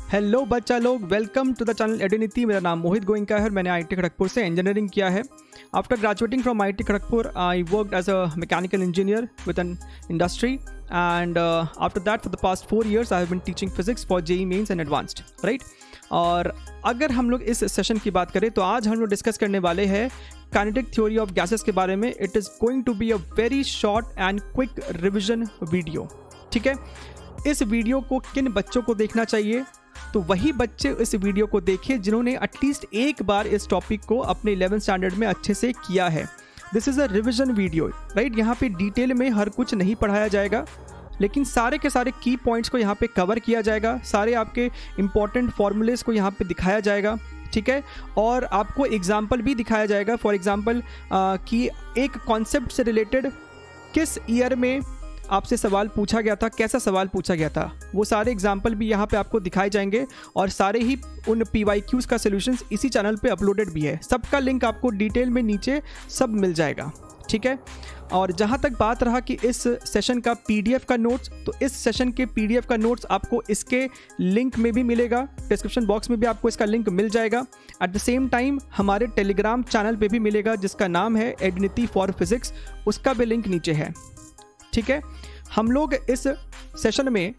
Hello बच्चा लोग, welcome to the channel एडुनिटी। मेरा नाम मोहित गोइंका है और मैंने आईटी खड़गपुर से इंजीनियरिंग किया है। After graduating from IIT Kharagpur I worked as a mechanical engineer with an industry and after that for the past 4 years I have been teaching physics for JEE mains and advanced, right. और अगर हम लोग इस session की बात करें तो आज हम लोग डिस्कस करने वाले हैं काइनेटिक थ्योरी ऑफ गैसेस के बारे में। It is going to be a very short and quick revision video, ठीक है। इस वीडियो को किन बच्चों को देखना चाहिए? तो वही बच्चे इस वीडियो को देखें जिन्होंने एटलीस्ट एक बार इस टॉपिक को अपने 11th स्टैंडर्ड में अच्छे से किया है। This is a revision video, right. यहाँ पे डिटेल में हर कुछ नहीं पढ़ाया जाएगा, लेकिन सारे के सारे की पॉइंट्स को यहाँ पे कवर किया जाएगा, सारे आपके इंपॉर्टेंट फॉर्मूलेस को यहाँ पे दिखाया जाएगा, ठीक है। और आपको एग्जाम्पल भी दिखाया जाएगा। फॉर एग्जाम्पल कि एक कॉन्सेप्ट से रिलेटेड किस ईयर में आपसे सवाल पूछा गया था, कैसा सवाल पूछा गया था, वो सारे एग्जाम्पल भी यहाँ पे आपको दिखाए जाएंगे। और सारे ही उन PYQs का सॉल्यूशंस इसी चैनल पे अपलोडेड भी है। सबका लिंक आपको डिटेल में नीचे सब मिल जाएगा, ठीक है। और जहाँ तक बात रहा कि इस सेशन का PDF का नोट्स, तो इस सेशन के PDF का नोट्स आपको इसके लिंक में भी मिलेगा, डिस्क्रिप्शन बॉक्स में भी आपको इसका लिंक मिल जाएगा। एट द सेम टाइम हमारे टेलीग्राम चैनल पे भी मिलेगा जिसका नाम है एडुनिटी फॉर फिजिक्स, उसका भी लिंक नीचे है, ठीक है। हम लोग इस सेशन में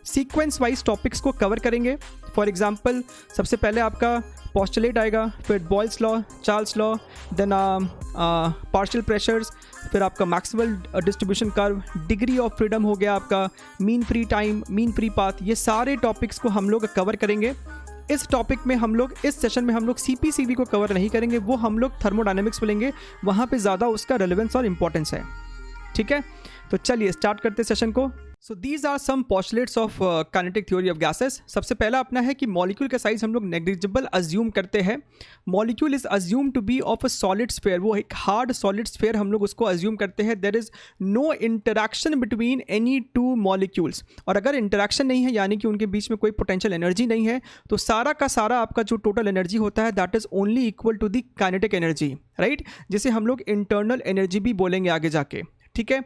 सीक्वेंस वाइज टॉपिक्स को कवर करेंगे। फॉर एग्जांपल सबसे पहले आपका पोस्टुलेट आएगा, फिर Boyle's law, Charles law, then partial pressures, फिर आपका Maxwell distribution curve, degree of freedom हो गया आपका, mean free time, mean free path. ये सारे टॉपिक्स को हम लोग कवर करेंगे। इस टॉपिक में हम लोग इस सेशन में हम लोग CPCV को कवर नहीं करेंगे, वो हम लोग थर्मोडायनेमिक्स लेंगे, वहाँ पे ज़्यादा उसका रेलेवेंस और इंपॉर्टेंस है, ठीक है। तो चलिए स्टार्ट करते सेशन को। So these are some postulates of kinetic theory of gases. सबसे पहला अपना है कि मॉलिक्यूल का साइज हम लोग नेग्लिजिबल अज्यूम करते हैं। Molecule is assume to be of a solid sphere, वो एक हार्ड सॉलिड स्फीयर हम लोग उसको अज्यूम करते हैं। There is no interaction between any two molecules, और अगर इंटरैक्शन नहीं है यानी कि उनके बीच में कोई पोटेंशियल एनर्जी नहीं है, तो सारा का सारा आपका जो टोटल एनर्जी होता है that is only equal to the kinetic energy, right, जिसे हम लोग इंटरनल एनर्जी भी बोलेंगे आगे जाके, ठीक है।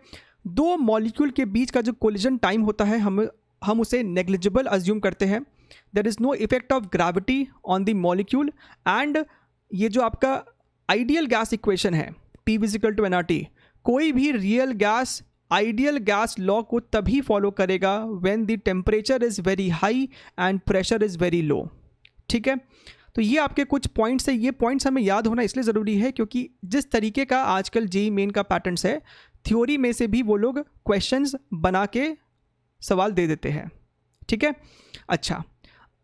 दो मॉलिक्यूल के बीच का जो कोलिजन टाइम होता है हम उसे नेग्लिजिबल अज्यूम करते हैं। There is no effect of gravity on the molecule. And ये जो आपका आइडियल गैस इक्वेशन है P = nRT, कोई भी real gas ideal gas law को तभी फॉलो करेगा when the temperature is very high and pressure is very low, ठीक है। तो ये आपके कुछ पॉइंट्स है। ये पॉइंट्स हमें याद होना इसलिए ज़रूरी है क्योंकि जिस तरीके का आजकल जेईई मेन का पैटर्न्स है, थ्योरी में से भी वो लोग क्वेश्चंस बना के सवाल दे देते हैं, ठीक है। अच्छा,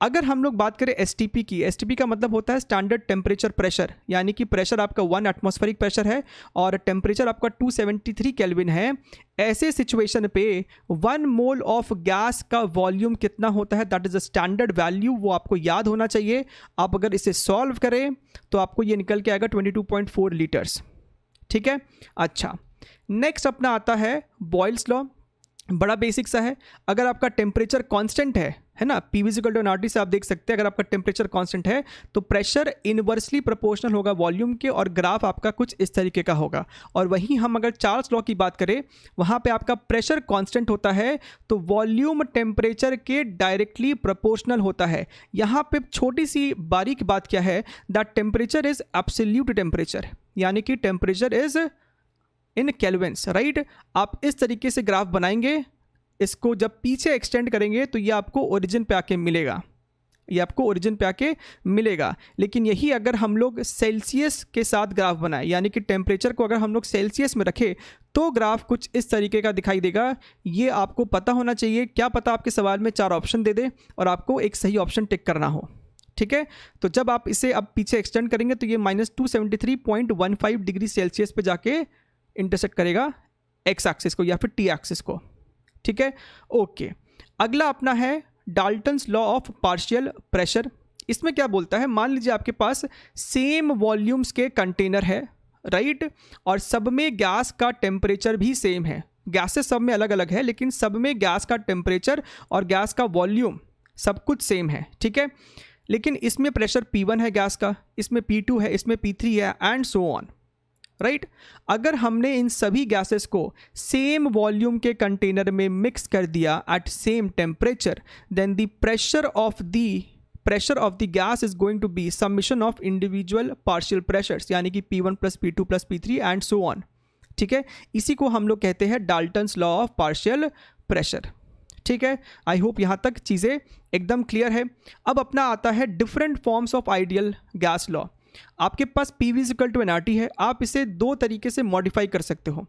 अगर हम लोग बात करें STP की, STP का मतलब होता है स्टैंडर्ड टेम्परेचर प्रेशर, यानी कि प्रेशर आपका 1 एटमॉस्फेरिक प्रेशर है और टेम्परेचर आपका 273 केल्विन है। ऐसे सिचुएशन पे 1 मोल ऑफ गैस का वॉल्यूम कितना होता है, that is a standard value, वो आपको याद होना चाहिए। आप अगर इसे सॉल्व करें तो आपको ये निकल के आएगा 22.4 लीटर्स, ठीक है। अच्छा, नेक्स्ट अपना आता है बॉयल्स लॉ। बड़ा बेसिक सा है। अगर आपका टेम्परेचर कांस्टेंट है ना, P = nRT से आप देख सकते हैं, अगर आपका टेम्परेचर कांस्टेंट है तो प्रेशर इनवर्सली प्रोपोर्शनल होगा वॉल्यूम के, और ग्राफ आपका कुछ इस तरीके का होगा। और वहीं हम अगर चार्ल्स लॉ की बात करें, वहाँ पे आपका प्रेशर कांस्टेंट होता है तो वॉल्यूम टेम्परेचर के डायरेक्टली प्रोपोर्शनल होता है। यहाँ पे छोटी सी बारीक बात क्या है, that temperature is absolute temperature, यानी कि temperature is in Kelvin's, right. आप इस तरीके से ग्राफ बनाएंगे, इसको जब पीछे एक्सटेंड करेंगे तो ये आपको ओरिजिन पे आके मिलेगा, ये आपको ओरिजिन पे आके मिलेगा। लेकिन यही अगर हम लोग सेल्सियस के साथ ग्राफ बनाए, यानी कि टेम्परेचर को अगर हम लोग सेल्सियस में रखें तो ग्राफ कुछ इस तरीके का दिखाई देगा। ये आपको पता होना चाहिए। क्या पता आपके सवाल में 4 ऑप्शन दे दे और आपको एक सही ऑप्शन टिक करना हो, ठीक है। तो जब आप इसे अब पीछे एक्सटेंड करेंगे तो ये -273.15 डिग्री सेल्सियस पे जाके इंटरसेक्ट करेगा X एक्सिस को या फिर T एक्सिस को, ठीक है। ओके, अगला अपना है Dalton's law of partial pressure. इसमें क्या बोलता है, मान लीजिए आपके पास सेम वॉल्यूम्स के कंटेनर है, राइट, और सब में गैस का टेम्परेचर भी सेम है। गैसेस सब में अलग अलग है लेकिन सब में गैस का टेम्परेचर और गैस का वॉल्यूम सब कुछ सेम है, ठीक है। लेकिन इसमें प्रेशर P1 है गैस का, इसमें P2 है, इसमें P3 है, एंड सो ऑन, राइट अगर हमने इन सभी गैसेस को सेम वॉल्यूम के कंटेनर में मिक्स कर दिया at same temperature, then the pressure of the gas is going to be summation of individual partial pressures, यानी कि P1 plus P2 plus P3 and so on. ठीक है, इसी को हम लोग कहते हैं Dalton's law of partial pressure. ठीक है, आई होप यहाँ तक चीज़ें एकदम क्लियर है। अब अपना आता है different forms of ideal gas law. आपके पास PV = nRT है, आप इसे दो तरीके से मॉडिफाई कर सकते हो।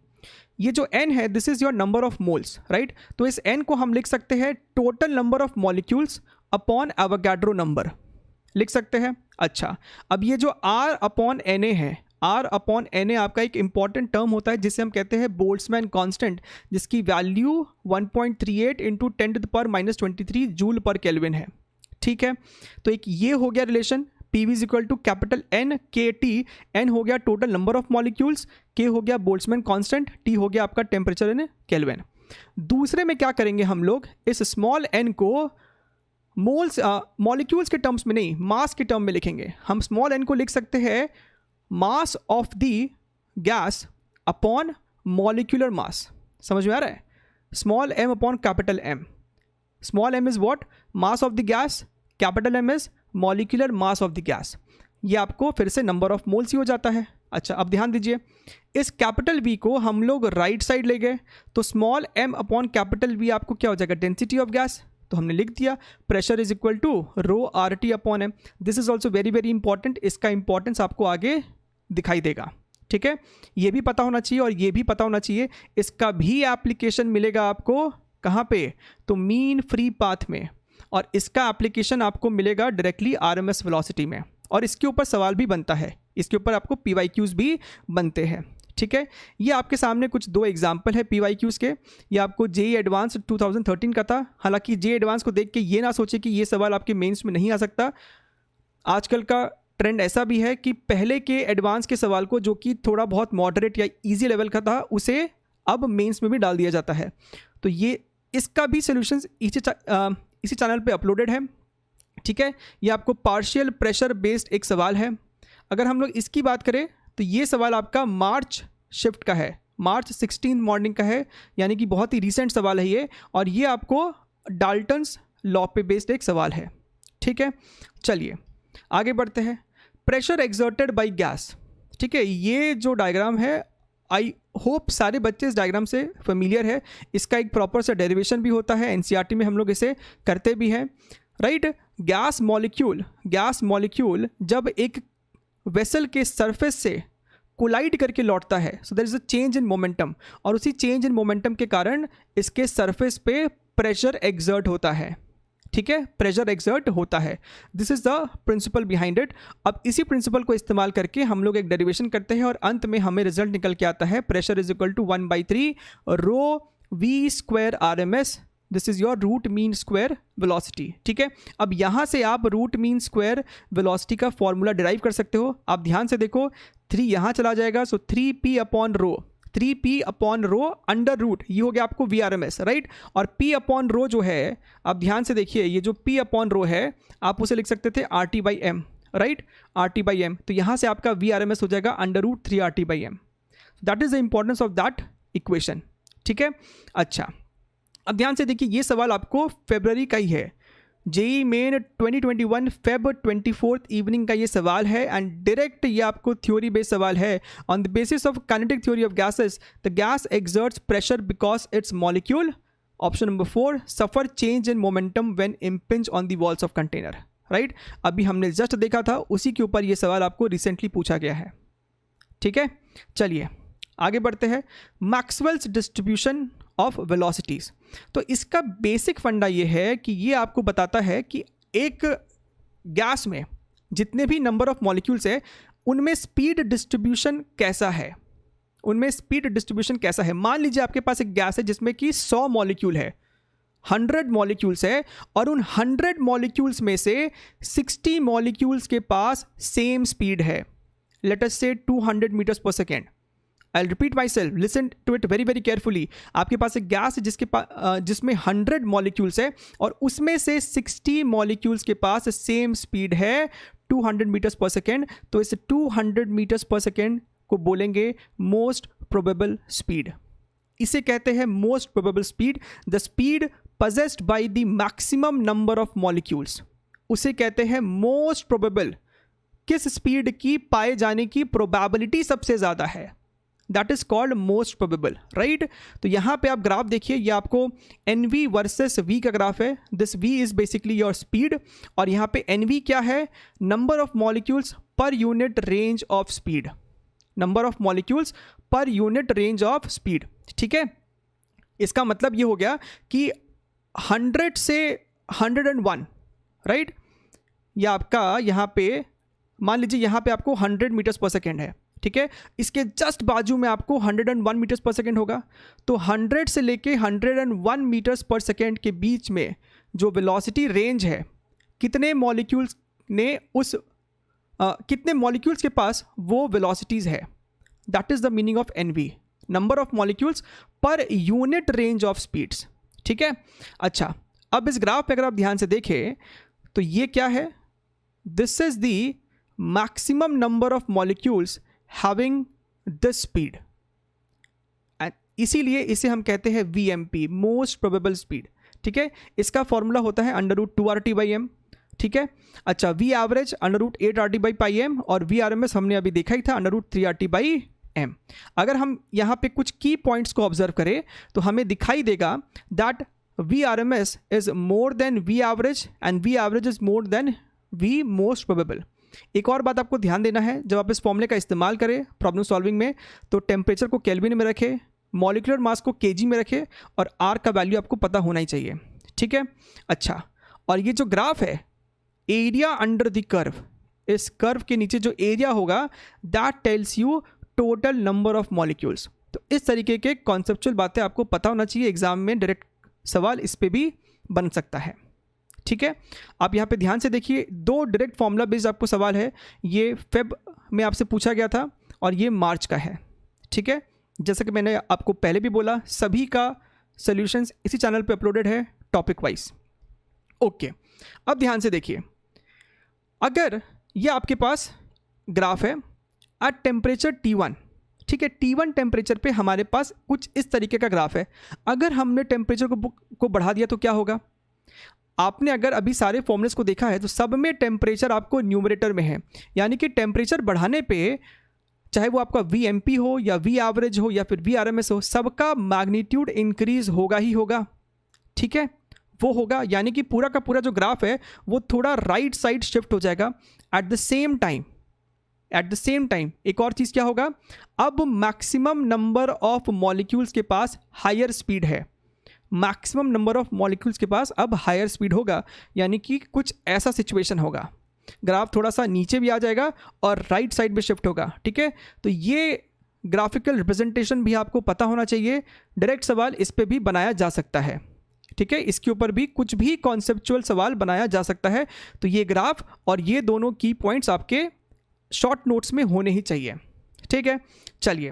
ये जो n है, this is your number of moles, right. तो इस n को हम लिख सकते हैं total number of molecules upon Avogadro number, लिख सकते हैं। अच्छा, अब ये जो R/Na है, R/Na आपका एक इंपॉर्टेंट टर्म होता है जिसे हम कहते हैं बोल्ट्जमैन कांस्टेंट, जिसकी वैल्यू 1.38 × 10⁻23 जूल पर केल्विन है। ठीक है, तो एक ये हो गया रिलेशन, PV = NKT। N हो गया total number of molecules, K हो गया बोल्ट्जमैन कांस्टेंट, T हो गया आपका टेम्परेचर इन केल्विन। दूसरे में क्या करेंगे हम लोग, इस स्मॉल n को मोल्स मॉलिक्यूल्स के टर्म्स में नहीं, मास के टर्म में लिखेंगे। हम स्मॉल n को लिख सकते हैं mass of the gas upon molecular mass. समझ में आ रहा है, small m upon capital M। Small m is what, mass of the gas, capital M is molecular mass of the gas. ये आपको फिर से नंबर ऑफ मोल्स ही हो जाता है। अच्छा, अब ध्यान दीजिए, इस कैपिटल V को हम लोग राइट साइड ले गए, तो small m upon capital V आपको क्या हो जाएगा, डेंसिटी ऑफ गैस। तो हमने लिख दिया pressure is equal to ρRT upon m। This is also very very important, इसका इंपॉर्टेंस आपको आगे दिखाई देगा। ठीक है, ये भी पता होना चाहिए और ये भी पता होना चाहिए। इसका भी एप्लीकेशन मिलेगा आपको कहाँ पे, तो मीन फ्री पाथ में, और इसका एप्लीकेशन आपको मिलेगा डायरेक्टली RMS वेलोसिटी में, और इसके ऊपर सवाल भी बनता है, इसके ऊपर आपको PYQs भी बनते हैं। ठीक है, ये आपके सामने कुछ दो एग्जाम्पल है PYQs के। ये आपको JEE एडवांस 2013 का था। हालांकि JEE एडवांस को देख के ये ना सोचे कि ये सवाल आपके मेंस में नहीं आ सकता। आजकल का ट्रेंड ऐसा भी है कि पहले के एडवांस के सवाल को, जो कि थोड़ा बहुत मॉडरेट या इजी लेवल का था, उसे अब मेंस में भी डाल दिया जाता है। तो ये इसका भी सोल्यूशंस इसी चैनल पे अपलोडेड है। ठीक है, ये आपको पार्शियल प्रेशर बेस्ड एक सवाल है। अगर हम लोग इसकी बात करें तो ये सवाल आपका मार्च शिफ्ट का है, मार्च 16 मॉर्निंग का है, यानी कि बहुत ही रिसेंट सवाल है ये, और ये आपको डाल्टन्स लॉ पे बेस्ड एक सवाल है। ठीक है, चलिए आगे बढ़ते हैं। Pressure exerted by gas. ठीक है, ये जो डायग्राम है, आई होप सारे बच्चे इस डायग्राम से फेमिलियर है। इसका एक प्रॉपर सा डेरिवेशन भी होता है, NCERT में हम लोग इसे करते भी हैं, राइट। गैस मॉलिक्यूल जब एक वेसल के सरफेस से कोलाइड करके लौटता है, so there is a change in momentum, और उसी चेंज इन मोमेंटम के कारण इसके सरफेस पे प्रेशर एक्सर्ट होता है। ठीक है, प्रेशर एक्सर्ट होता है। This is the principle behind it. अब इसी प्रिंसिपल को इस्तेमाल करके हम लोग एक डेरिवेशन करते हैं, और अंत में हमें रिजल्ट निकल के आता है pressure is equal to 1/3 ρV² RMS। This is your root mean square velocity. ठीक है, अब यहाँ से आप रूट मीन स्क्वायर वेलोसिटी का फॉर्मूला डिराइव कर सकते हो। आप ध्यान से देखो, 3 यहाँ चला जाएगा, so 3P upon rho, 3P upon rho under root, ये हो गया आपको VRMS, राइट। और P अपॉन रो जो है, आप ध्यान से देखिए, ये जो P अपॉन रो है, आप उसे लिख सकते थे RT/M, राइट, RT/M। तो यहाँ से आपका VRMS हो जाएगा √3 RT/M। That is the importance of that equation. ठीक है, अच्छा, अब ध्यान से देखिए, ये सवाल आपको फरवरी का ही है, JEE मेन 2021 Feb 24 इवनिंग का ये सवाल है, एंड डायरेक्ट ये आपको थ्योरी बेस्ड सवाल है। On the basis of kinetic theory of gases, the gas exerts pressure because it's molecule, option number 4, suffer change in momentum when impinge on the walls of container, right. अभी हमने just देखा था, उसी के ऊपर ये सवाल आपको रिसेंटली पूछा गया है। ठीक है, चलिए आगे बढ़ते हैं। Maxwell's distribution of velocities. तो इसका बेसिक फंडा ये है कि ये आपको बताता है कि एक गैस में जितने भी नंबर ऑफ मॉलिक्यूल्स है, उनमें स्पीड डिस्ट्रीब्यूशन कैसा है, मान लीजिए आपके पास एक गैस है जिसमें कि 100 मॉलिक्यूल है, 100 मॉलिक्यूल्स है, और उन 100 मॉलिक्यूल्स में से 60 मॉलिक्यूल्स के पास सेम स्पीड है, लेट अस से 200 मीटर्स पर second. I'll repeat myself, listen to it very very carefully। आपके पास एक गैस है जिसमें 100 मॉलिक्यूल्स है, और उसमें से 60 मॉलिक्यूल्स के पास सेम स्पीड है 200 मीटर्स पर सेकेंड। तो इस 200 मीटर्स पर सेकेंड को बोलेंगे मोस्ट प्रोबेबल स्पीड। इसे कहते हैं most probable speed, the speed possessed by the maximum number of molecules। उसे कहते हैं मोस्ट प्रोबेबल, किस स्पीड की पाए जाने की प्रोबेबिलिटी सबसे ज़्यादा है, that is called most probable, right. तो यहाँ पे आप ग्राफ देखिए, ये आपको NV वर्सेस V का ग्राफ है। This V is basically your speed, और यहाँ पे NV क्या है, number of molecules per unit range of speed, number of molecules per unit range of speed, ठीक है। इसका मतलब ये हो गया कि 100 से 101, राइट। या आपका यहाँ पे मान लीजिए यहाँ पे आपको 100 मीटर्स पर सेकेंड है, ठीक है। इसके जस्ट बाजू में आपको 101 मीटर्स पर सेकेंड होगा। तो 100 से लेके 101 मीटर्स पर सेकेंड के बीच में जो वेलोसिटी रेंज है, कितने मॉलिक्यूल्स ने उस कितने मॉलिक्यूल्स के पास वो वेलोसिटीज़ है, that is the meaning of NV, number of molecules per unit range of speeds, ठीक है। अच्छा, अब इस ग्राफ पे अगर आप ध्यान से देखें तो ये क्या है, this is the maximum number of molecules having this speed, इसीलिए इसे हम कहते हैं VMP, मोस्ट प्रोबेबल स्पीड, ठीक है। इसका फॉर्मूला होता है √2RT/m, ठीक है। अच्छा, V एवरेज √8RT/m और V RMS हमने अभी देखा ही था √3RT/m। अगर हम यहाँ पे कुछ की पॉइंट्स को ऑब्जर्व करें तो हमें दिखाई देगा that V RMS is more than V average and V average is more than V most probable. एक और बात आपको ध्यान देना है, जब आप इस फॉर्मूले का इस्तेमाल करें प्रॉब्लम सॉल्विंग में, तो टेम्परेचर को केल्विन में रखें, मॉलिक्यूलर मास को kg में रखें, और R का वैल्यू आपको पता होना ही चाहिए, ठीक है। अच्छा, और ये जो ग्राफ है, एरिया अंडर द कर्व, इस कर्व के नीचे जो एरिया होगा that tells you total number of molecules. तो इस तरीके के कॉन्सेप्चुअल बातें आपको पता होना चाहिए, एग्जाम में डायरेक्ट सवाल इस पे भी बन सकता है, ठीक है। आप यहाँ पे ध्यान से देखिए, 2 डायरेक्ट फॉर्मूला बेस्ड आपको सवाल है, ये फेब में आपसे पूछा गया था और ये मार्च का है, ठीक है। जैसा कि मैंने आपको पहले भी बोला, सभी का सॉल्यूशंस इसी चैनल पे अपलोडेड है टॉपिक वाइज, ओके। अब ध्यान से देखिए, अगर ये आपके पास ग्राफ है एट टेम्परेचर T1, ठीक है, T1 टेम्परेचर पे हमारे पास कुछ इस तरीके का ग्राफ है। अगर हमने टेम्परेचर को बढ़ा दिया तो क्या होगा, आपने अगर अभी सारे फॉर्मूलेस को देखा है तो सब में टेम्परेचर आपको न्यूमरेटर में है, यानी कि टेम्परेचर बढ़ाने पे चाहे वो आपका VMP हो या V एवरेज हो या फिर V RMS हो, सबका मैग्नीट्यूड इंक्रीज होगा ही होगा, ठीक है, वो होगा। यानी कि पूरा का पूरा जो ग्राफ है वो थोड़ा राइट साइड शिफ्ट हो जाएगा। एट द सेम टाइम एक और चीज़ क्या होगा, अब मैक्सिमम नंबर ऑफ मॉलिक्यूल्स के पास हायर स्पीड है, मैक्सिमम नंबर ऑफ मॉलिक्यूल्स के पास अब हायर स्पीड होगा, यानी कि कुछ ऐसा सिचुएशन होगा, ग्राफ थोड़ा सा नीचे भी आ जाएगा और राइट साइड में शिफ्ट होगा, ठीक है। तो ये ग्राफिकल रिप्रेजेंटेशन भी आपको पता होना चाहिए, डायरेक्ट सवाल इस पे भी बनाया जा सकता है, ठीक है। इसके ऊपर भी कुछ भी कॉन्सेप्चुअल सवाल बनाया जा सकता है। तो ये ग्राफ और ये दोनों की पॉइंट्स आपके शॉर्ट नोट्स में होने ही चाहिए, ठीक है। चलिए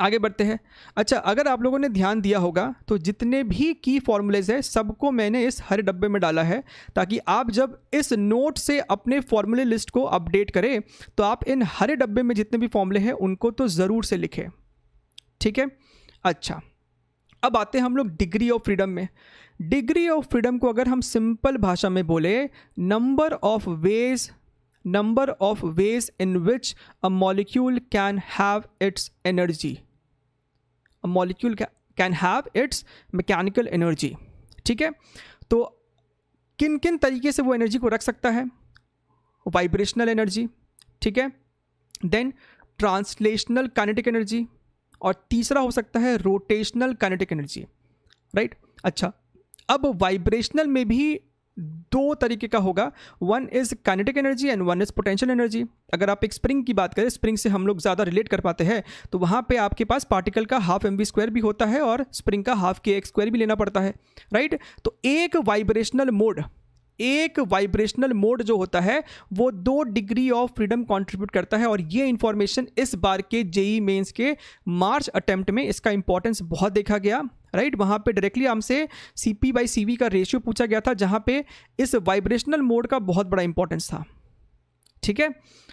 आगे बढ़ते हैं। अच्छा, अगर आप लोगों ने ध्यान दिया होगा तो जितने भी की फॉर्मूलेज है सबको मैंने इस हरे डब्बे में डाला है, ताकि आप जब इस नोट से अपने फॉर्मूले लिस्ट को अपडेट करें तो आप इन हरे डब्बे में जितने भी फॉर्मूले हैं उनको तो ज़रूर से लिखें, ठीक है। अच्छा, अब आते हैं हम लोग डिग्री ऑफ फ्रीडम में। डिग्री ऑफ फ्रीडम को अगर हम सिंपल भाषा में बोले, number of ways in which a molecule can have it's energy, a molecule can have it's mechanical energy, ठीक है। तो किन किन तरीके से वो एनर्जी को रख सकता है, वाइब्रेशनल एनर्जी, ठीक है, देन ट्रांसलेशनल काइनेटिक एनर्जी, और तीसरा हो सकता है रोटेशनल काइनेटिक एनर्जी, राइट। अच्छा, अब वाइब्रेशनल में भी 2 तरीके का होगा, one is kinetic energy and one is potential energy. अगर आप एक स्प्रिंग की बात करें, स्प्रिंग से हम लोग ज़्यादा रिलेट कर पाते हैं, तो वहाँ पे आपके पास पार्टिकल का हाफ mv² भी होता है और स्प्रिंग का हाफ kx² भी लेना पड़ता है, राइट। तो एक वाइब्रेशनल मोड जो होता है वो 2 डिग्री ऑफ फ्रीडम कंट्रीब्यूट करता है, और ये इंफॉर्मेशन इस बार के जेई मेंस के मार्च अटेम्प्ट में इसका इंपॉर्टेंस बहुत देखा गया, राइट। वहाँ पे डायरेक्टली हमसे CP/CV का रेशियो पूछा गया था, जहाँ पे इस वाइब्रेशनल मोड का बहुत बड़ा इंपॉर्टेंस था, ठीक है।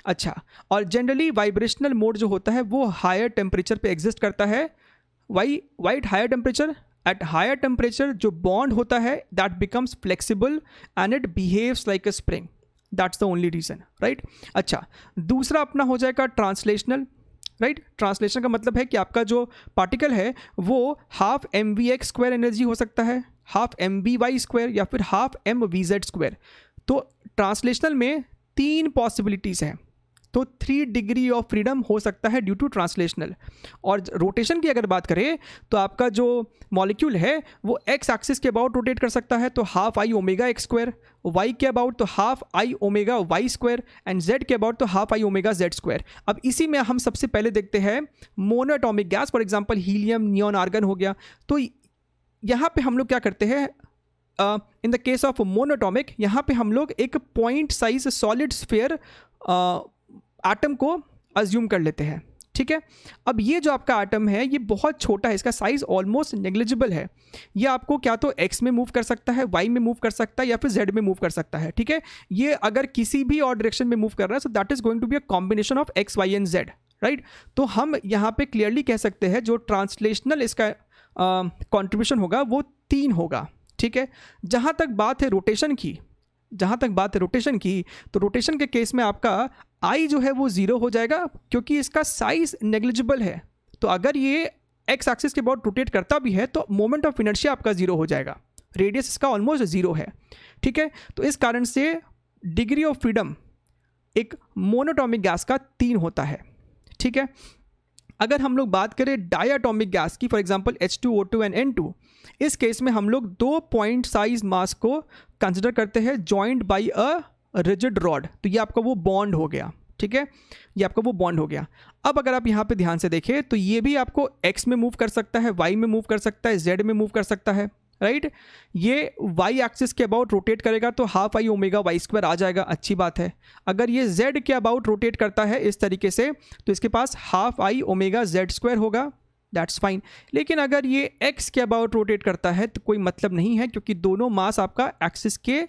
अच्छा, और जनरली वाइब्रेशनल मोड जो होता है वो हायर टेम्परेचर पे एग्जिस्ट करता है। Why at higher temperature? At higher temperature जो बॉन्ड होता है that becomes flexible and it behaves like a spring, that's the only reason, right. अच्छा, दूसरा अपना हो जाएगा ट्रांसलेशनल, राइट। ट्रांसलेशन का मतलब है कि आपका जो पार्टिकल है वो हाफ mvx² एनर्जी हो सकता है, हाफ mvy² या फिर हाफ mvz²। तो ट्रांसलेशनल में 3 पॉसिबिलिटीज़ हैं, तो 3 डिग्री ऑफ फ्रीडम हो सकता है ड्यू टू ट्रांसलेशनल। और रोटेशन की अगर बात करें तो आपका जो मॉलिक्यूल है वो एक्स एक्सिस के अबाउट रोटेट कर सकता है, तो half I omega x², Y के अबाउट तो half I omega y², and Z के अबाउट तो हाफ आई ओमेगा z²। अब इसी में हम सबसे पहले देखते हैं monoatomic gas, for example helium, neon, argon हो गया। तो यहाँ पे हम लोग क्या करते हैं, in the case of monoatomic यहाँ पे हम लोग एक point size solid sphere atom को अज्यूम कर लेते हैं, ठीक है। अब ये जो आपका एटम है ये बहुत छोटा है, इसका साइज ऑलमोस्ट नेग्लिजिबल है। ये आपको क्या तो एक्स में मूव कर सकता है, वाई में मूव कर सकता है या फिर जेड में मूव कर सकता है, ठीक है। ये अगर किसी भी और डायरेक्शन में मूव कर रहा है, so that is going to be a combination of X, Y and Z, right. तो हम यहाँ पे क्लियरली कह सकते हैं जो ट्रांसलेशनल इसका कॉन्ट्रीब्यूशन होगा वो 3 होगा, ठीक है। जहाँ तक बात है रोटेशन की, तो रोटेशन के केस में आपका आई जो है वो 0 हो जाएगा क्योंकि इसका साइज नेग्लिजिबल है। तो अगर ये एक्स एक्सिस के अबाउट रोटेट करता भी है तो मोमेंट ऑफ इनर्शिया आपका 0 हो जाएगा, रेडियस इसका ऑलमोस्ट 0 है, ठीक है। तो इस कारण से डिग्री ऑफ फ्रीडम एक मोनोटॉमिक गैस का 3 होता है, ठीक है। अगर हम लोग बात करें डायटॉमिक गैस की, for example H2O2 and N2, इस केस में हम लोग 2 पॉइंट साइज मास को कंसिडर करते हैं joint by a rigid rod. तो ये आपका वो बॉन्ड हो गया, ठीक है, ये आपका वो बॉन्ड हो गया। अब अगर आप यहाँ पे ध्यान से देखें तो ये भी आपको x में मूव कर सकता है, y में मूव कर सकता है, z में मूव कर सकता है, राइट। ये y एक्सिस के अबाउट रोटेट करेगा तो हाफ आई ओमेगा y² आ जाएगा, अच्छी बात है। अगर ये z के अबाउट रोटेट करता है इस तरीके से तो इसके पास हाफ आई ओमेगा z² होगा, दैट्स फाइन। लेकिन अगर ये x के अबाउट रोटेट करता है तो कोई मतलब नहीं है क्योंकि दोनों मास आपका एक्सिस के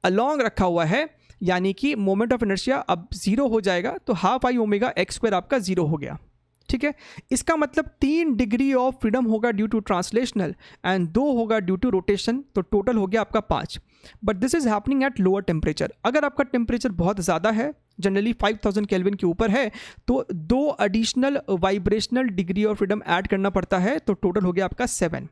अलॉन्ग रखा हुआ है, यानी कि मोमेंट ऑफ इनर्शिया अब 0 हो जाएगा, तो हाफ आई ओमेगा x² आपका 0 हो गया, ठीक है। इसका मतलब 3 डिग्री ऑफ फ्रीडम होगा ड्यू टू ट्रांसलेशनल एंड 2 होगा ड्यू टू रोटेशन, तो टोटल हो गया आपका 5। But this is happening at lower temperature. अगर आपका टेम्परेचर बहुत ज़्यादा है, जनरली 5000 केल्विन के ऊपर है, तो 2 additional vibrational degree of freedom add करना पड़ता है, तो टोटल हो गया आपका 7,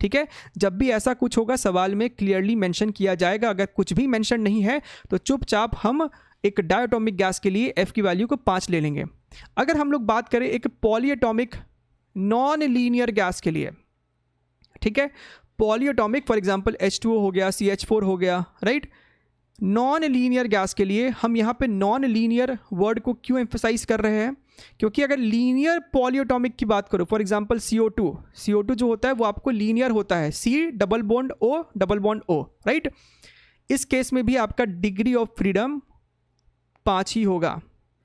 ठीक है। जब भी ऐसा कुछ होगा सवाल में क्लियरली मेंशन किया जाएगा। अगर कुछ भी मेंशन नहीं है तो चुपचाप हम एक डायटॉमिक गैस के लिए F की वैल्यू को 5 ले लेंगे। अगर हम लोग बात करें एक पॉलीएटॉमिक नॉन लीनियर गैस के लिए, ठीक है, पॉलीएटॉमिक फॉर एग्जांपल H2O हो गया, CH4 हो गया, राइट। नॉन लीनियर गैस के लिए हम यहाँ पे नॉन लीनियर वर्ड को क्यों एम्फसाइज कर रहे हैं, क्योंकि अगर लीनियर पॉलीएटॉमिक की बात करो, फॉर एग्जांपल CO2 जो होता है वो आपको लीनियर होता है, C double bond O, right. इस केस में भी आपका डिग्री ऑफ फ्रीडम 5 ही होगा,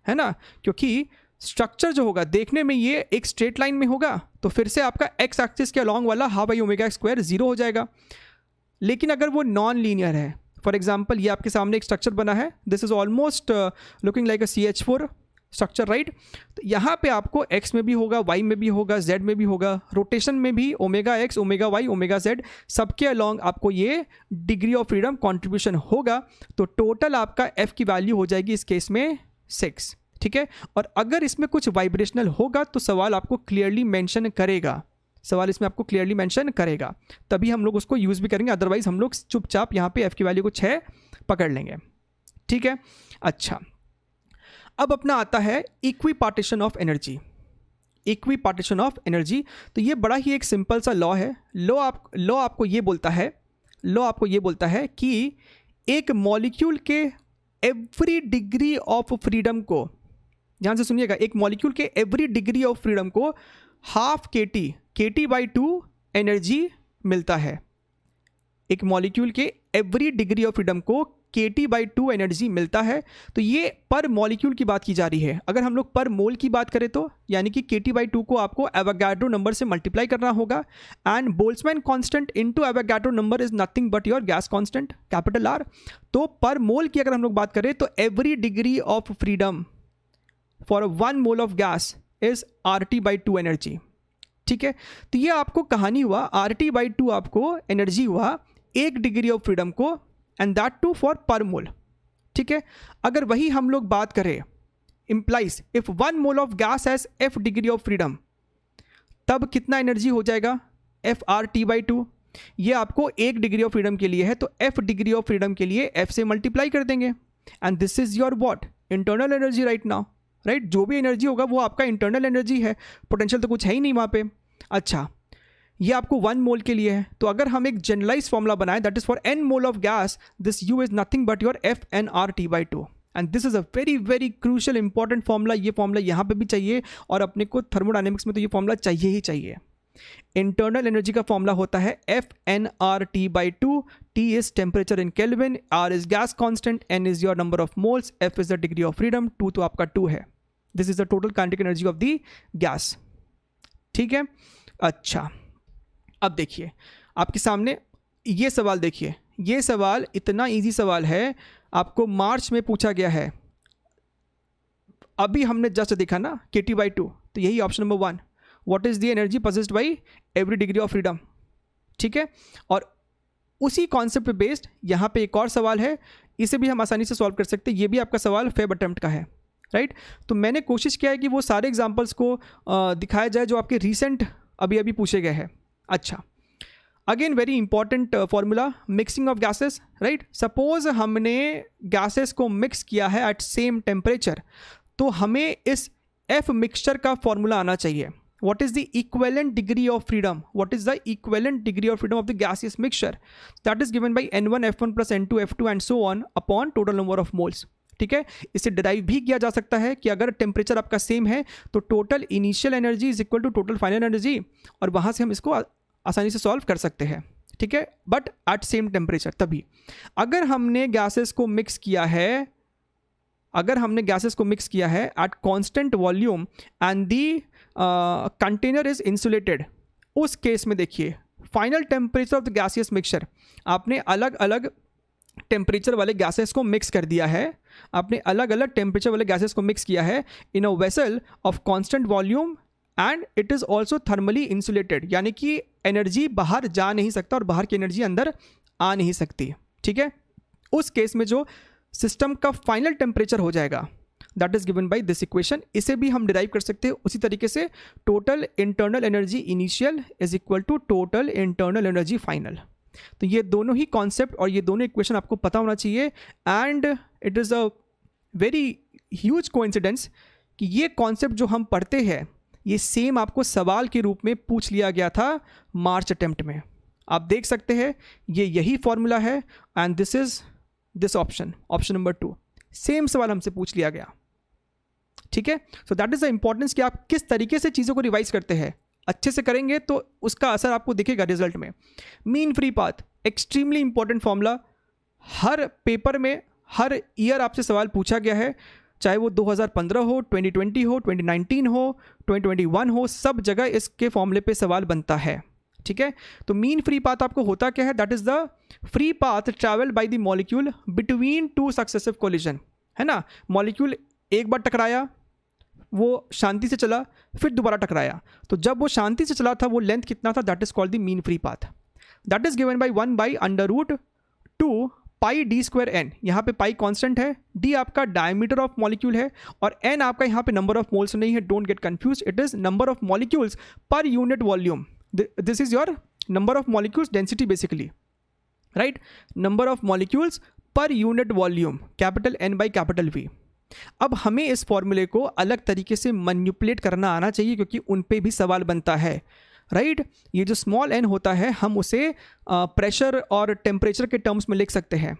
है ना, क्योंकि स्ट्रक्चर जो होगा देखने में ये एक स्ट्रेट लाइन में होगा, तो फिर से आपका एक्स एक्सिस के अलॉन्ग वाला हाफ आई ओमेगा x² 0 हो जाएगा। लेकिन अगर वो नॉन लीनियर है, फॉर एग्जांपल ये आपके सामने एक स्ट्रक्चर बना है, this is almost looking like a CH4 structure, right. तो यहाँ पे आपको x में भी होगा, y में भी होगा, z में भी होगा, रोटेशन में भी omega x, omega y, omega z, सबके अलॉन्ग आपको ये डिग्री ऑफ फ्रीडम कंट्रीब्यूशन होगा। तो टोटल आपका f की वैल्यू हो जाएगी इस केस में 6, ठीक है। और अगर इसमें कुछ वाइब्रेशनल होगा तो सवाल आपको क्लियरली मेंशन करेगा, तभी हम लोग उसको यूज़ भी करेंगे, अदरवाइज हम लोग चुपचाप यहाँ पे f की वैल्यू को 6 पकड़ लेंगे, ठीक है। अच्छा, अब अपना आता है इक्वी पार्टीशन ऑफ एनर्जी। तो ये बड़ा ही एक सिंपल सा लॉ है। लॉ आपको ये बोलता है कि एक मॉलिक्यूल के एवरी डिग्री ऑफ फ्रीडम को, ध्यान से सुनिएगा, एक मॉलिक्यूल के एवरी डिग्री ऑफ फ्रीडम को हाफ kT/2 एनर्जी मिलता है। एक मॉलिक्यूल के एवरी डिग्री ऑफ फ्रीडम को kT/2 एनर्जी मिलता है। तो ये पर मॉलिक्यूल की बात की जा रही है। अगर हम लोग पर मोल की बात करें तो यानी कि kT/2 को आपको एवोगाड्रो नंबर से मल्टीप्लाई करना होगा, and Boltzmann constant into Avogadro number is nothing but your gas constant capital R। तो पर मोल की अगर हम लोग बात करें तो every degree of freedom for 1 mole of gas is RT/2 energy. ठीक है, तो ये आपको कहानी हुआ, RT/2 आपको एनर्जी हुआ 1 डिग्री ऑफ फ्रीडम को, एंड दैट टू फॉर पर मोल। ठीक है, अगर वही हम लोग बात करें implies if 1 mole of gas has F degree of freedom, तब कितना एनर्जी हो जाएगा FRT/2। ये आपको 1 डिग्री ऑफ फ्रीडम के लिए है, तो F डिग्री ऑफ फ्रीडम के लिए F से मल्टीप्लाई कर देंगे, and this is your what internal energy right now. Right, जो भी एनर्जी होगा वो आपका इंटरनल एनर्जी है, पोटेंशियल तो कुछ है ही नहीं वहाँ पे। अच्छा, ये आपको 1 मोल के लिए है, तो अगर हम एक जनरलाइज फॉर्मूला बनाएं that is for n mole of gas, this U is nothing but your FnRT/2, and this is a very very crucial important formula. ये फॉर्मूला यहाँ पे भी चाहिए, और अपने को थर्मोडायनेमिक्स में तो ये फॉर्मूला चाहिए ही चाहिए। इंटरनल एनर्जी का फॉर्मूला होता है FnRT/2, T is temperature in kelvin, R is gas constant, N is your number of moles, F is the degree of freedom, 2 तो आपका 2 है। This is the total kinetic energy of the gas. ठीक है, अच्छा अब देखिए आपके सामने ये सवाल, देखिए ये सवाल इतना इजी सवाल है, आपको मार्च में पूछा गया है। अभी हमने जस्ट देखा ना kT/2, तो यही option number 1, what is the energy possessed bye every degree of freedom. ठीक है, और उसी कॉन्सेप्ट पे बेस्ड यहाँ पे एक और सवाल है, इसे भी हम आसानी से सॉल्व कर सकते हैं। ये भी आपका सवाल फेब अटेम्प्ट का है। राइट, तो मैंने कोशिश किया है कि वो सारे एग्जाम्पल्स को दिखाया जाए जो आपके रिसेंट अभी अभी पूछे गए हैं। अच्छा, again very important formula, mixing of gases. Right, suppose हमने गैसेस को मिक्स किया है एट सेम टेम्परेचर, तो हमें इस F मिक्सचर का फॉर्मूला आना चाहिए। What is the equivalent degree of freedom? What is the equivalent degree of freedom of the gaseous mixture? That is given by N1 F1 plus N2 F2 and so on upon total number of moles. ठीक है, इसे derive भी किया जा सकता है कि अगर टेम्परेचर आपका सेम है तो total initial energy is equal to total final energy, और वहाँ से हम इसको आसानी से सॉल्व कर सकते हैं। ठीक है, बट एट सेम टेम्परेचर। तभी अगर हमने गैसेस को मिक्स किया है, अगर हमने गैसेस को मिक्स किया है at constant volume and the container is insulated, उस केस में देखिए final temperature of the gaseous mixture, आपने अलग अलग टेम्परेचर वाले गैसेस को मिक्स कर दिया है, आपने अलग अलग टेम्परेचर वाले गैसेस को मिक्स किया है in a vessel of constant volume and it is also thermally insulated, यानी कि एनर्जी बाहर जा नहीं सकता और बाहर की एनर्जी अंदर आ नहीं सकती। ठीक है, उस केस में जो सिस्टम का फाइनल टेम्परेचर हो जाएगा that is given by this equation. इसे भी हम डिराइव कर सकते हैं उसी तरीके से, total internal energy initial is equal to total internal energy final. तो ये दोनों ही कॉन्सेप्ट और ये दोनों इक्वेशन आपको पता होना चाहिए, and it is a very huge coincidence कि ये कॉन्सेप्ट जो हम पढ़ते हैं ये सेम आपको सवाल के रूप में पूछ लिया गया था मार्च अटेम्प्ट में। आप देख सकते हैं ये यही फॉर्मूला है, and this is this option number 2, same सवाल हमसे पूछ लिया गया। ठीक है, so that is the importance कि आप किस तरीके से चीज़ों को रिवाइज करते हैं। अच्छे से करेंगे तो उसका असर आपको दिखेगा रिजल्ट में। Mean free path extremely important formula, हर पेपर में हर ईयर आपसे सवाल पूछा गया है, चाहे वो 2015 हो, 2020 हो, 2019 हो, 2021 हो, सब जगह इसके फॉर्मूले पे सवाल बनता है। ठीक है, तो मीन फ्री पाथ आपको होता क्या है, that is the free path travel by the molecule between 2 successive collision, है ना। मॉलिक्यूल एक बार टकराया, वो शांति से चला, फिर दोबारा टकराया, तो जब वो शांति से चला था वो लेंथ कितना था, that is called the mean free path. That is given by 1/√2 pi D square N. यहाँ पे पाई कांस्टेंट है, डी आपका डायमीटर ऑफ मॉलिक्यूल है, और एन आपका यहाँ पे नंबर ऑफ मोल्स नहीं है, don't get confuse, it is number of molecules per unit volume. This is your number of molecules density basically, right, number of molecules per unit volume, capital N by capital V. अब हमें इस फॉर्मूले को अलग तरीके से manipulate करना आना चाहिए, क्योंकि उन पे भी सवाल बनता है, राइट। ये जो स्मॉल एन होता है हम उसे प्रेशर और टेम्परेचर के टर्म्स में लिख सकते हैं,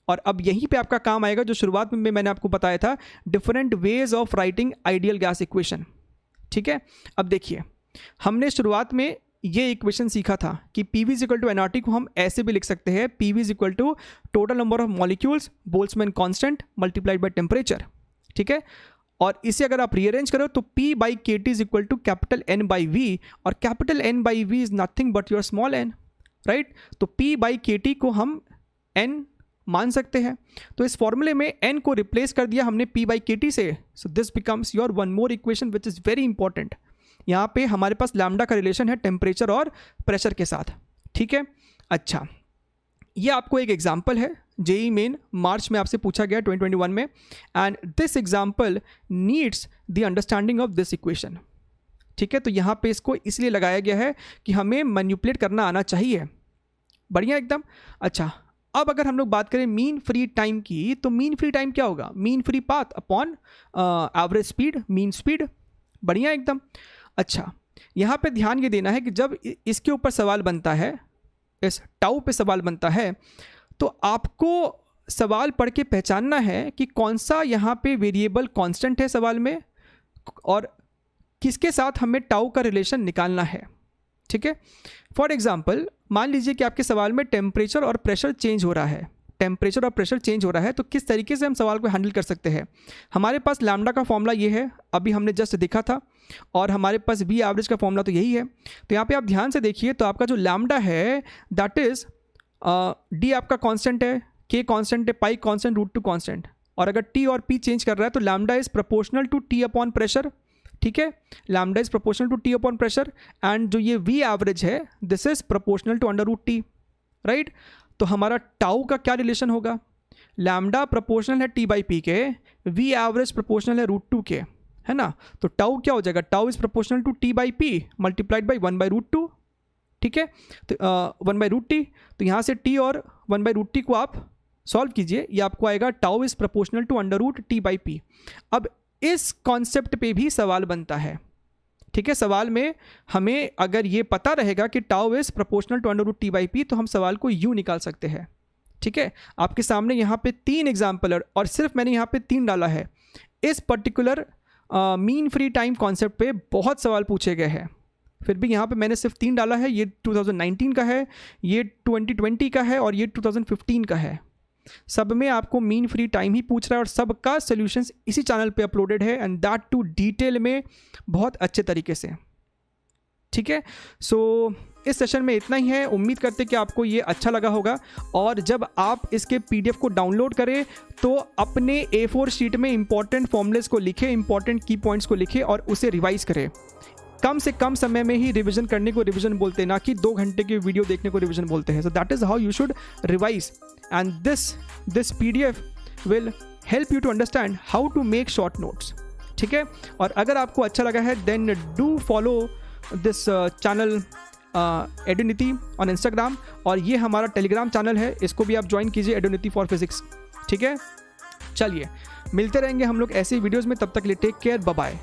और अब यहीं पे आपका काम आएगा जो शुरुआत में मैंने आपको बताया था, different ways of writing ideal gas equation. ठीक है, अब देखिए हमने शुरुआत में ये इक्वेशन सीखा था कि P is equal to NRT को हम ऐसे भी लिख सकते हैं, P is equal to total number of molecules Boltzmann constant multiplied by temperature, ठीक है। और इसे अगर आप रीअरेंज करो तो P by k T is equal to capital N by V, और capital N by V is nothing but your small n, right. तो P बाई के टी को हम n मान सकते हैं। तो इस फॉर्मूले में n को रिप्लेस कर दिया हमने P बाई के टी से। So this becomes your one more equation which is very important. यहाँ पे हमारे पास लैम्डा का रिलेशन है टेम्परेचर और प्रेशर के साथ, ठीक है। अच्छा, ये आपको एक एग्जाम्पल है, जेई मेन मार्च में आपसे पूछा गया 2021 में, and this example needs the understanding of this equation, ठीक है। तो यहाँ पे इसको इसलिए लगाया गया है कि हमें मैनिपुलेट करना आना चाहिए। बढ़िया एकदम। अच्छा, अब अगर हम लोग बात करें मीन फ्री टाइम की, तो मीन फ्री टाइम क्या होगा? Mean free path upon average speed, mean speed. बढ़िया एकदम। अच्छा, यहाँ पे ध्यान ये देना है कि जब इसके ऊपर सवाल बनता है, इस टाउ पे सवाल बनता है, तो आपको सवाल पढ़ के पहचानना है कि कौन सा यहाँ पे वेरिएबल कांस्टेंट है सवाल में और किसके साथ हमें टाउ का रिलेशन निकालना है, ठीक है। फॉर एग्जांपल, मान लीजिए कि आपके सवाल में टेम्परेचर और प्रेशर चेंज हो रहा है, टेम्परेचर और प्रेशर चेंज हो रहा है, तो किस तरीके से हम सवाल को हैंडल कर सकते हैं? हमारे पास लैम्डा का फॉर्मूला ये है, अभी हमने जस्ट देखा था, और हमारे पास वी एवरेज का फॉर्मूला तो यही है। तो यहाँ पे आप ध्यान से देखिए, तो आपका जो लैम्डा है दैट इज़ डी आपका कांस्टेंट है, के कांस्टेंट है, pi constant, root two constant, और अगर टी और पी चेंज कर रहा है तो lambda is proportional to T upon pressure, ठीक है। Lambda is proportional to T upon pressure, and जो ये वी एवरेज है this is proportional to under root T, right. तो हमारा टाउ का क्या रिलेशन होगा? लैम्डा प्रोपोर्शनल है टी बाई पी के, वी एवरेज प्रोपोर्शनल है रूट टू के, है ना। तो टाउ क्या हो जाएगा? Tau is proportional to T by P multiplied by 1 by root two, ठीक है। तो 1 बाई रूट टी, तो यहाँ से टी और 1 बाई रूट टी को आप सॉल्व कीजिए, ये आपको आएगा tau is proportional to under root T by P. अब इस कॉन्सेप्ट पे भी सवाल बनता है, ठीक है। सवाल में हमें अगर ये पता रहेगा कि tau is proportional to under root T by P, तो हम सवाल को यूँ निकाल सकते हैं, ठीक है। आपके सामने यहाँ पे 3 एग्जाम्पल है और सिर्फ मैंने यहाँ पे 3 डाला है। इस particular mean free time concept पे बहुत सवाल पूछे गए हैं, फिर भी यहाँ पे मैंने सिर्फ 3 डाला है। ये 2019 का है, ये 2020 का है और ये 2015 का है। सब में आपको मीन फ्री टाइम ही पूछ रहा है और सबका सॉल्यूशंस इसी चैनल पे अपलोडेड है, एंड दैट टू डिटेल में बहुत अच्छे तरीके से, ठीक है। सो इस सेशन में इतना ही है। उम्मीद करते कि आपको ये अच्छा लगा होगा, और जब आप इसके PDF को डाउनलोड करें तो अपने A4 शीट में इंपॉर्टेंट फॉर्मूलेस को लिखें, इंपॉर्टेंट की पॉइंट्स को लिखें और उसे रिवाइज करें। कम से कम समय में ही रिवीजन करने को रिवीजन बोलते हैं, ना कि 2 घंटे की वीडियो देखने को रिवीजन बोलते हैं। So that is how you should revise, and this PDF will help you to understand how to make short notes, ठीक है। और अगर आपको अच्छा लगा है then do follow this channel Edunity on Instagram, और ये हमारा टेलीग्राम चैनल है, इसको भी आप ज्वाइन कीजिए, एडुनिटी फॉर फिजिक्स, ठीक है। चलिए मिलते रहेंगे हम लोग ऐसे वीडियोज़ में, तब तक के लिए टेक केयर, बाय बाय।